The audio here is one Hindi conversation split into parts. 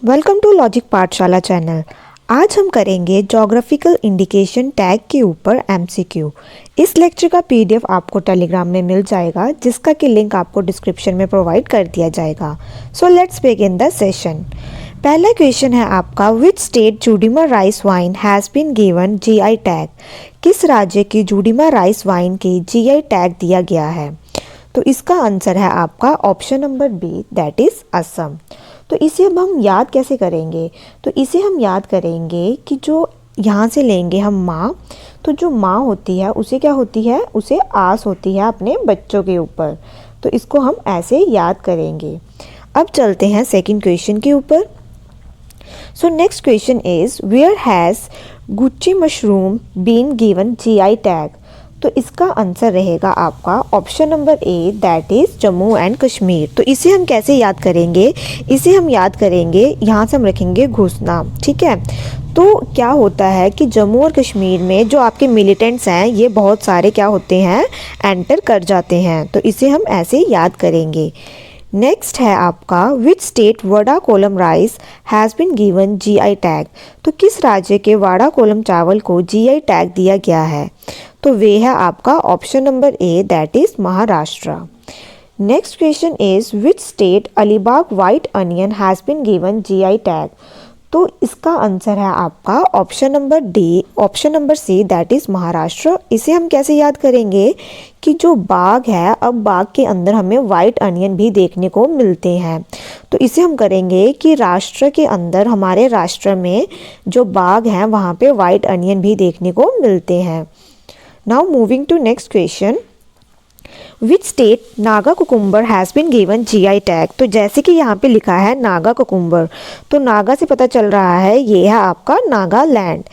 वेलकम टू लॉजिक पाठशाला चैनल। आज हम करेंगे ज्योग्राफिकल इंडिकेशन टैग के ऊपर एमसीक्यू। इस लेक्चर का पीडीएफ आपको टेलीग्राम में मिल जाएगा, जिसका कि लिंक आपको डिस्क्रिप्शन में प्रोवाइड कर दिया जाएगा। So let's begin the session. पहला क्वेश्चन है आपका, which state Judima rice wine has been given GI tag. किस राज्य की जूडीमा राइस वाइन के जीआई टैग दिया गया है? तो इसका आंसर है आपका option number B, that is Assam. तो इसे अब हम याद कैसे करेंगे? तो इसे हम याद करेंगे कि जो यहाँ से लेंगे हम माँ, तो जो माँ होती है उसे क्या होती है, उसे आस होती है अपने बच्चों के ऊपर। तो इसको हम ऐसे याद करेंगे। अब चलते हैं सेकंड क्वेश्चन के ऊपर। So next question is, where has Gucchi mushroom been given GI tag. तो इसका आंसर रहेगा आपका option number A, that is Jammu and Kashmir. तो इसे हम कैसे याद करेंगे? इसे हम याद करेंगे, यहाँ से हम रखेंगे घुसना, ठीक है। तो क्या होता है कि जम्मू और कश्मीर में जो आपके मिलिटेंट्स हैं, ये बहुत सारे क्या होते हैं, एंटर कर जाते हैं। तो इसे हम ऐसे याद करेंगे। नेक्स्ट है आपका, which state Wada Kolam rice has been given GI tag. तो किस राज्य के वाड़ा कोलम चावल को जीआई टैग दिया गया है? तो वे है आपका option number A, that is Maharashtra. Next question is, which state Alibag white onion has been given GI tag. तो इसका आंसर है आपका option number D, option number C, that is Maharashtra. इसे हम कैसे याद करेंगे कि जो बाग है, अब बाग के अंदर हमें वाइट अनियन भी देखने को मिलते हैं। तो इसे हम करेंगे कि राष्ट्र के अंदर, हमारे राष्ट्र में जो बाग हैं वहाँ पे वाइट अनियन भी देखने को मिलते हैं। Now moving to next question, which state Naga cucumber has been given GI tag. तो जैसे कि यहाँ पे लिखा है नागा कुकुम्बर, तो नागा से पता चल रहा है ये है आपका Nagaland.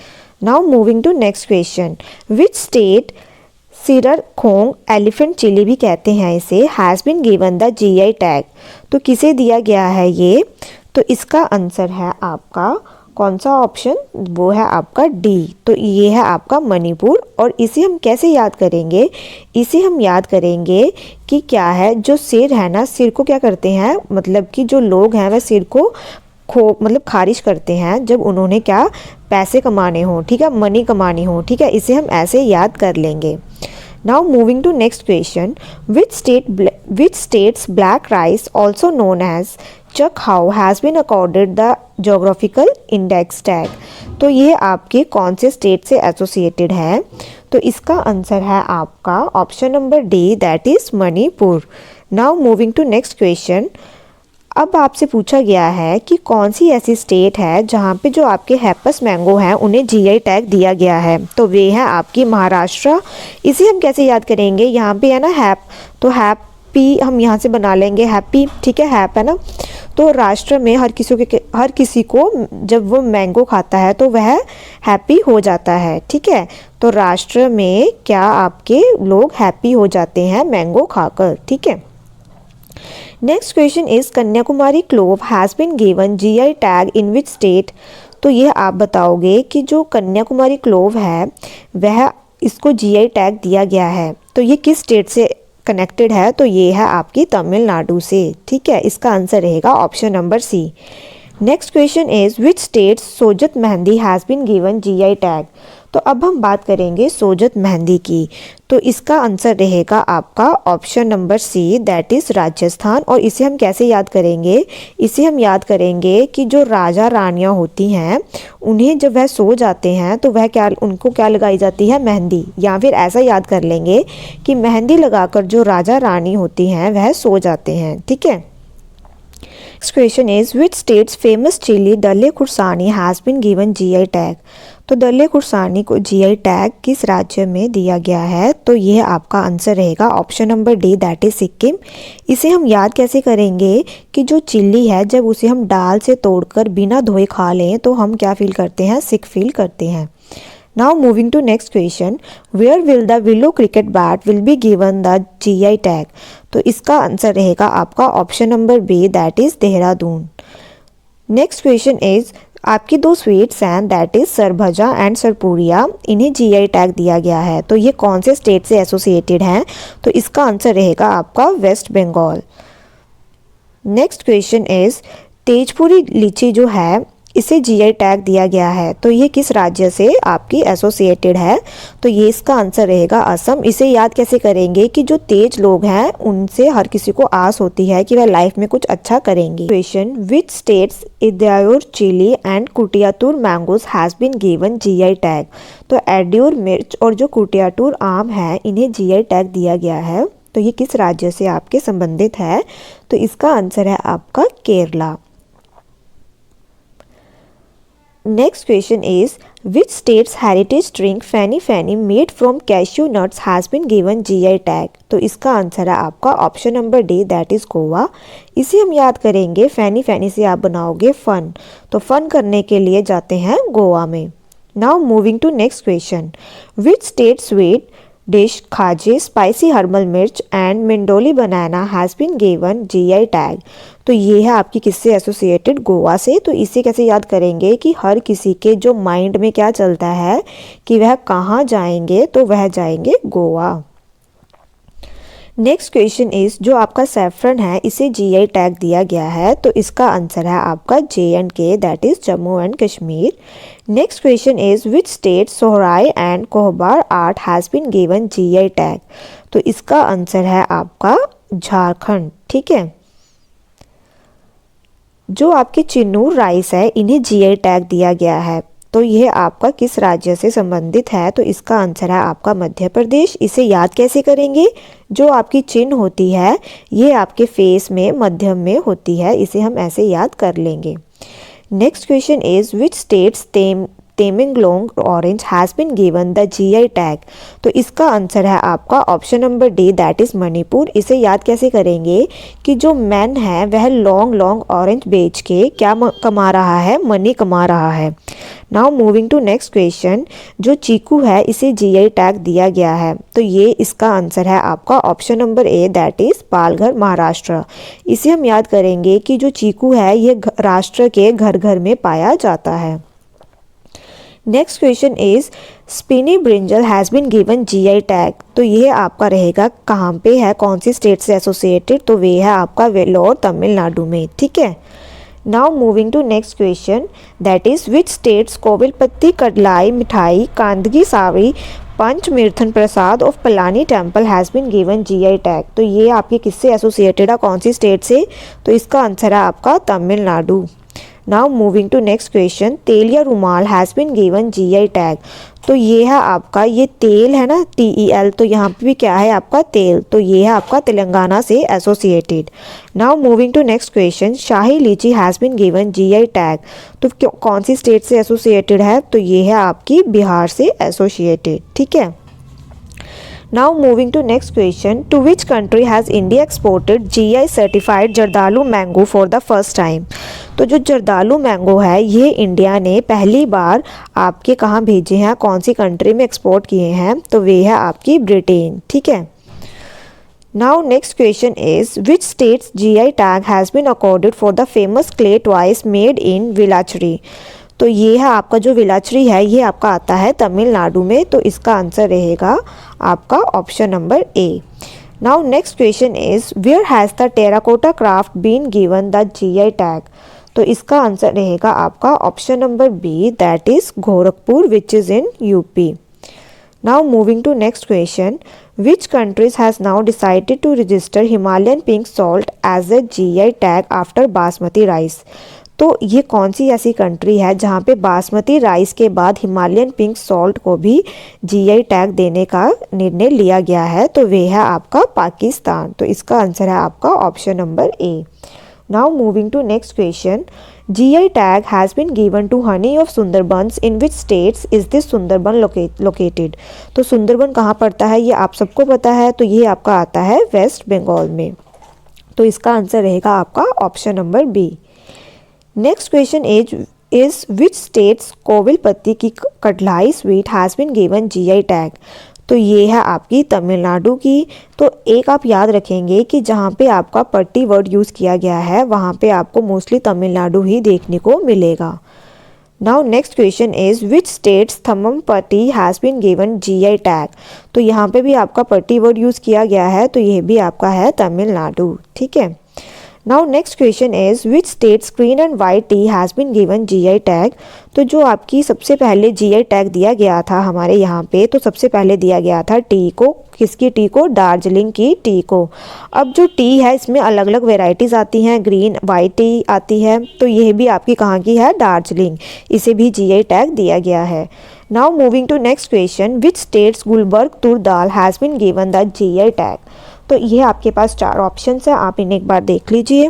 Now moving to next question, which state Sirarakhong elephant chilli भी कहते हैं इसे, has been given the GI tag. तो किसे दिया गया है ये? तो इसका आंसर है आपका कौन सा ऑप्शन? वो है आपका डी। तो ये है आपका मणिपुर। और इसे हम कैसे याद करेंगे? इसे हम याद करेंगे कि क्या है, जो सिर है ना, सिर को क्या करते हैं, मतलब कि जो लोग हैं वह सिर को मतलब खारिज करते हैं जब उन्होंने क्या पैसे कमाने हों, ठीक है, मनी कमानी हो, ठीक है। इसे हम ऐसे याद कर लेंगे। Now moving to next question, which states black rice also known as Chak Hao has been accorded the geographical index tag. तो ये आपके कौन से स्टेट से एसोसिएटेड है? तो इसका आंसर है आपका option number D, that is Manipur. Now moving to next question, अब आपसे पूछा गया है कि कौन सी ऐसी स्टेट है जहाँ पे जो आपके हैपस मैंगो हैं उन्हें जीआई टैग दिया गया है। तो वे है आपकी महाराष्ट्र। इसे हम कैसे याद करेंगे? यहाँ पे है ना हैप, तो हैप्पी हम यहाँ से बना लेंगे हैप्पी, ठीक है, हैप है ना। तो राष्ट्र में हर किसी को जब वो मैंगो खाता है तो वह हैप्पी हो जाता है, ठीक है। तो राष्ट्र में क्या आपके लोग हैप्पी हो जाते हैं मैंगो खाकर, ठीक है। Next question is, Kanyakumari clove has been given GI tag in which state. तो यह आप बताओगे कि जो कन्याकुमारी क्लोव है वह इसको जीआई टैग दिया गया है, तो ये किस स्टेट से कनेक्टेड है? तो ये है आपकी तमिलनाडु से, ठीक है। इसका आंसर रहेगा option number C. Next question is, which state Sojat mehndi has been given GI tag. तो अब हम बात करेंगे सोजत मेहंदी की। तो इसका आंसर रहेगा आपका option number C, that is Rajasthan. और इसे हम कैसे याद करेंगे? इसे हम याद करेंगे कि जो राजा रानियाँ होती हैं, उन्हें जब वह सो जाते हैं तो वह क्या, उनको क्या लगाई जाती है? मेहंदी। या फिर ऐसा याद कर लेंगे कि मेहंदी लगाकर जो राजा रानी होती हैं वह सो जाते हैं, ठीक है। Next question is, which states famous chilli Dalle Khursani has been given GI tag. तो दल्ले खुरसानी को जीआई टैग किस राज्य में दिया गया है? तो यह आपका आंसर रहेगा option number D, that is Sikkim. इसे हम याद कैसे करेंगे कि जो चिल्ली है, जब उसे हम डाल से तोड़कर बिना धोए खा लें तो हम क्या फील करते हैं? सिक फील करते हैं। Now moving to next question, where will the willow cricket bat will be given the GI tag. तो इसका आंसर रहेगा आपका option number B, that is Dehradun. Next question is, आपकी दो स्वीट्स हैं, that is Sarbhaja and Sarpuria, इन्हें जीआई टैग दिया गया है। तो ये कौन से स्टेट से एसोसिएटेड हैं? तो इसका आंसर रहेगा आपका West Bengal. Next question is, Tezpuri litchi जो है इसे जीआई टैग दिया गया है, तो ये किस राज्य से आपकी एसोसिएटेड है? तो ये इसका आंसर रहेगा असम। इसे याद कैसे करेंगे कि जो तेज लोग हैं उनसे हर किसी को आस होती है कि वह लाइफ में कुछ अच्छा करेंगे। Question, which states Edayur chilli and Kuttiattoor mangoes has been given GI tag? तो एडायोर मिर्च और जो कुटियातूर आम है इन्हें जीआई टैग दिया गया है, तो ये किस राज्य से आपके संबंधित है? तो इसका आंसर है आपका Kerala. Next question is, which state's heritage drink Fanny Fanny made from cashew nuts has been given GI tag? तो इसका आंसर है आपका option number D, that is Goa. इसे हम याद करेंगे, फैनी फैनी से आप बनाओगे फन, तो फन करने के लिए जाते हैं गोवा में। Now moving to next question, which state sweet dish khaje spicy herbal mirch and Mindoli banana has been given GI tag? तो ये है आपकी किससे एसोसिएटेड? गोवा से। तो इसे कैसे याद करेंगे कि हर किसी के जो माइंड में क्या चलता है कि वह कहाँ जाएंगे, तो वह जाएंगे गोवा। नेक्स्ट क्वेश्चन इज, जो आपका सैफरन है इसे जीआई टैग दिया गया है, तो इसका आंसर है आपका J&K, that is Jammu and Kashmir. Next question is, which state Sohrai and Kohbar art has been given GI tag? तो इसका आंसर है आपका झारखंड। ठीक है, जो आपके चिन्नूर राइस है इन्हें जीआई टैग दिया गया है, तो यह आपका किस राज्य से संबंधित है? तो इसका आंसर है आपका मध्य प्रदेश। इसे याद कैसे करेंगे? जो आपकी चिन्ह होती है ये आपके फेस में मध्यम में होती है, इसे हम ऐसे याद कर लेंगे। Next question is, which states Tamenglong orange has been given the GI tag? तो इसका आंसर है आपका option number D, that is Manipur. इसे याद कैसे करेंगे कि जो मैन है वह लॉन्ग लॉन्ग ऑरेंज बेच के क्या कमा रहा है? मनी कमा रहा है। Now moving to next question, जो चीकू है इसे जीआई टैग दिया गया है, तो ये इसका आंसर है आपका option number A, that is Palghar Maharashtra. इसे हम याद करेंगे कि जो चीकू है ये राष्ट्र के घर घर में पाया जाता है। Next question is, spiny brinjal has been given GI tag? तो ये आपका रहेगा कहाँ पे है, कौन सी स्टेट से एसोसिएटेड? तो वे है आपका वेलोर तमिलनाडु में। ठीक है, now moving to next question, that is, which states Kovilpatti kadalai mithai Kandangi sari panchamirtham prasad of Palani temple has been given GI tag? तो ये आपके किससे एसोसिएटेड है, कौन सी स्टेट से? तो इसका आंसर है आपका Tamil Nadu. Now moving to next question, तेल या रुमाल has been given GI tag? तो ये है आपका, ये तेल है ना, TEL, तो यहाँ पे भी क्या है आपका तेल, तो ये है आपका तेलंगाना से associated. Now moving to next question, Shahi litchi has been given GI tag? तो कौन सी स्टेट से एसोसिएटेड है? तो ये है आपकी बिहार से एसोसिएटेड। ठीक है, now moving to next question, to which country has India exported GI certified Jardalu mango for the first time? तो जो जर्दालू मैंगो है ये इंडिया ने पहली बार आपके कहाँ भेजे हैं, कौन सी कंट्री में एक्सपोर्ट किए हैं? तो वे है आपकी ब्रिटेन। ठीक है, now next question is, which states GI tag has been accorded for the famous clay toys made in Vilachery? तो ये है आपका जो विलाचरी है ये आपका आता है तमिलनाडु में, तो इसका आंसर रहेगा आपका option number A. Now next question is, where has the terracotta craft been given the GI tag? तो इसका आंसर रहेगा आपका option number B, that is Gorakhpur, which is in UP. Now moving to next question, which countries has now decided to register Himalayan pink salt as a GI tag after basmati rice? तो ये कौन सी ऐसी कंट्री है जहाँ पे बासमती राइस के बाद हिमालयन पिंक सॉल्ट को भी जीआई टैग देने का निर्णय लिया गया है? तो वे है आपका पाकिस्तान, तो इसका आंसर है आपका option number A. Now moving to next question, GI tag has been given to honey of Sundarbans in which states is this Sundarban located? तो सुंदरबन कहाँ पड़ता है ये आप सबको पता है, तो ये आपका आता है वेस्ट बंगाल में, तो इसका आंसर रहेगा आपका option number B. Next question is which states Kovilpatti की kadalai sweet has been given GI tag? तो ये है आपकी तमिलनाडु की। तो एक आप याद रखेंगे कि जहाँ पे आपका पट्टी वर्ड यूज़ किया गया है वहाँ पे आपको मोस्टली तमिलनाडु ही देखने को मिलेगा। Now next question is which states Thambampatti has been given GI tag? तो यहाँ पे भी आपका पट्टी वर्ड यूज़ किया गया है, तो ये भी आपका है तमिलनाडु। ठीक है, now next question is which states green and white tea has been given GI tag. तो जो आपकी सबसे पहले जीआई टैग दिया गया था हमारे यहाँ पे, तो सबसे पहले दिया गया था टी को, किसकी टी को, दार्जिलिंग की टी को। अब जो टी है इसमें अलग अलग वेराइटीज़ आती हैं, ग्रीन वाइट टी आती है, तो यह भी आपकी कहाँ की है, दार्जिलिंग, इसे भी जीआई टैग दिया गया है। Now moving to next question, which states Gulbarga tur dal has been given the GI tag. तो ये आपके पास 4 ऑप्शंस है, आप इन्हें एक बार देख लीजिए।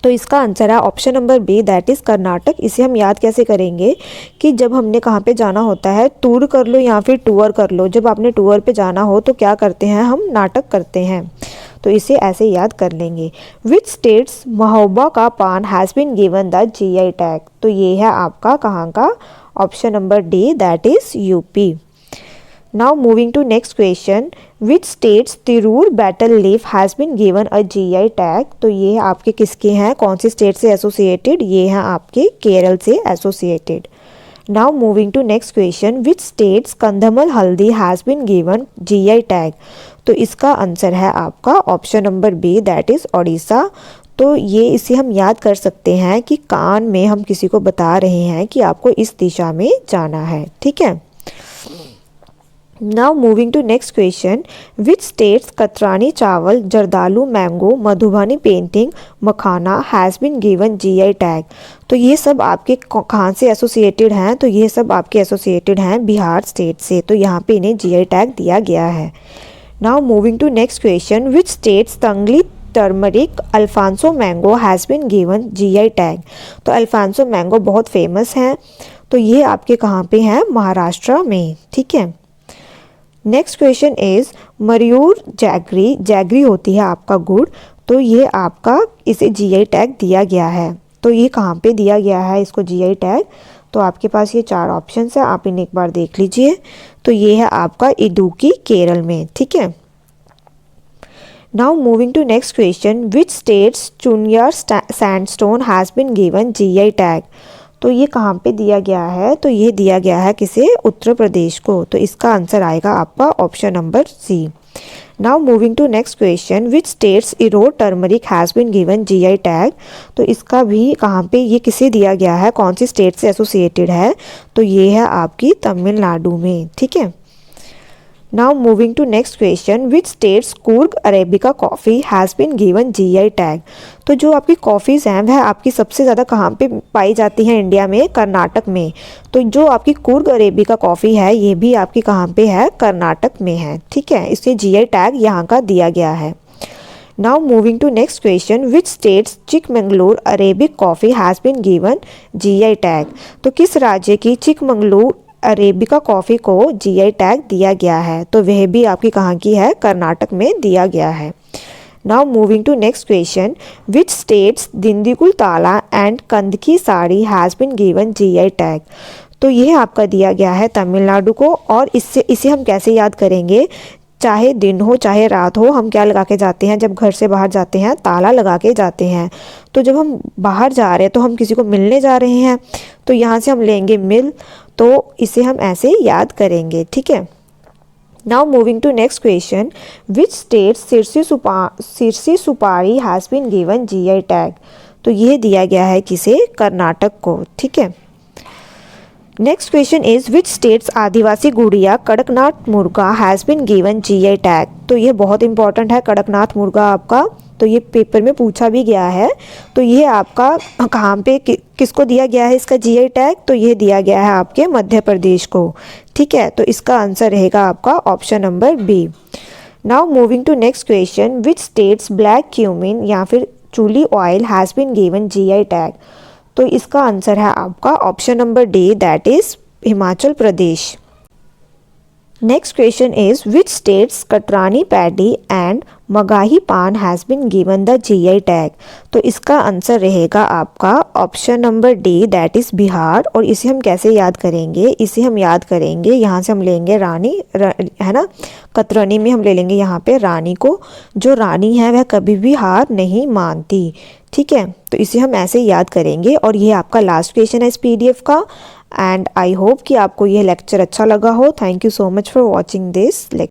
तो इसका आंसर है option number B, that is Karnataka. इसे हम याद कैसे करेंगे कि जब हमने कहाँ पे जाना होता है, टूर कर लो या फिर टूर कर लो, जब आपने टूर पे जाना हो तो क्या करते हैं, हम नाटक करते हैं, तो इसे ऐसे याद कर लेंगे। विच स्टेट्स महोबा का पान has been given the GI tag. तो ये है आपका कहाँ का, option number D, that is UP. Now moving to next question, which states Tirur betel leaf has been given a GI tag. तो ये आपके किसके हैं, कौन सी स्टेट से एसोसिएटेड, ये हैं आपके केरल से associated. Now moving to next question, which states Kandhamal haldi has been given GI tag. तो इसका आंसर है आपका option number B, that is Odisha. तो ये इसे हम याद कर सकते हैं कि कान में हम किसी को बता रहे हैं कि आपको इस दिशा में जाना है, ठीक है। Now moving to next question, which states Katarni chawal, Jardalu mango, Madhubani painting, makhana has been given GI tag. तो ये सब आपके कहाँ से एसोसिएटेड हैं, तो ये सब आपके एसोसिएटेड हैं बिहार स्टेट से, तो यहाँ पे इन्हें जीआई टैग दिया गया है। Now moving to next question, which states Tangli turmeric Alphonso mango has been given GI tag. तो अल्फांसो मैंगो बहुत फेमस हैं, तो ये आपके कहाँ पे हैं, महाराष्ट्र में, ठीक है। Next question is Mayur jaggery, jaggery होती है आपका गुड़, तो ये आपका इसे जीआई टैग दिया गया है। तो ये कहाँ पे दिया गया है इसको जीआई टैग, तो आपके पास ये 4 ऑप्शंस है, आप इन्हें एक बार देख लीजिए। तो ये है आपका इडुक्की, केरल में, ठीक है। Now moving to next question, which states Chunar sandstone has been given GI tag. तो ये कहाँ पे दिया गया है, तो ये दिया गया है किसे, उत्तर प्रदेश को, तो इसका आंसर आएगा आपका option number C. Now moving to next question, which states Erode turmeric has been given GI tag. तो इसका भी कहाँ पे, ये किसे दिया गया है, कौन सी स्टेट से एसोसिएटेड है, तो ये है आपकी तमिलनाडु में, ठीक है। Now moving to next question, which states Coorg arabica coffee has been given GI tag. तो जो आपकी कॉफ़ीज़ हैं वह आपकी सबसे ज़्यादा कहाँ पे पाई जाती हैं इंडिया में, कर्नाटक में। तो जो आपकी कूर्ग अरेबिका कॉफ़ी है ये भी आपकी कहाँ पे है, कर्नाटक में है, ठीक है, इससे जीआई टैग यहाँ का दिया गया है। Now moving to next question, which states Chikmagalur arabic coffee has been given GI tag. तो किस राज्य की चिकमंगलूर अरेबिका कॉफ़ी को जीआई टैग दिया गया है, तो वह भी आपकी कहाँ की है, कर्नाटक में दिया गया है। Now moving to next question, which states Dindigul tala and Kandangi sari has been given GI tag. तो यह आपका दिया गया है तमिलनाडु को, और इसे हम कैसे याद करेंगे, चाहे दिन हो चाहे रात हो, हम क्या लगा के जाते हैं जब घर से बाहर जाते हैं, ताला लगा के जाते हैं। तो जब हम बाहर जा रहे हैं तो हम किसी को मिलने जा रहे हैं, तो यहाँ से हम लेंगे मिल, तो इसे हम ऐसे याद करेंगे, ठीक है। Now moving to next question, which state Sirsi supari has been given GI tag. तो ये दिया गया है किसे, कर्नाटक को, ठीक है। Next question is which states adivasi gudiya Kadaknath murga has been given GI tag. तो ये बहुत इंपॉर्टेंट है कड़कनाथ मुर्गा आपका, तो ये पेपर में पूछा भी गया है। तो ये आपका कहाँ पे किसको दिया गया है इसका जीआई टैग, तो ये दिया गया है आपके मध्य प्रदेश को, ठीक है। तो इसका आंसर रहेगा आपका option number B. Now moving to next question, which states black cumin या फिर chuli oil has been given GI tag. तो इसका आंसर है आपका option number D, that is Himachal Pradesh. Next question is which states Katarni paddy and Magahi paan has been given the GI tag. तो इसका आंसर रहेगा आपका option number D, that is Bihar. और इसे हम कैसे याद करेंगे, इसे हम याद करेंगे, यहाँ से हम लेंगे रानी, है ना, कतरनी में हम ले लेंगे यहाँ पे रानी को। जो रानी है वह कभी भी हार नहीं मानती, ठीक है। तो इसे हम ऐसे याद करेंगे। और ये आपका लास्ट क्वेश्चन है इस पीडीएफ का। एंड आई होप कि आपको ये लेक्चर अच्छा लगा हो। Thank you so much for watching this lecture.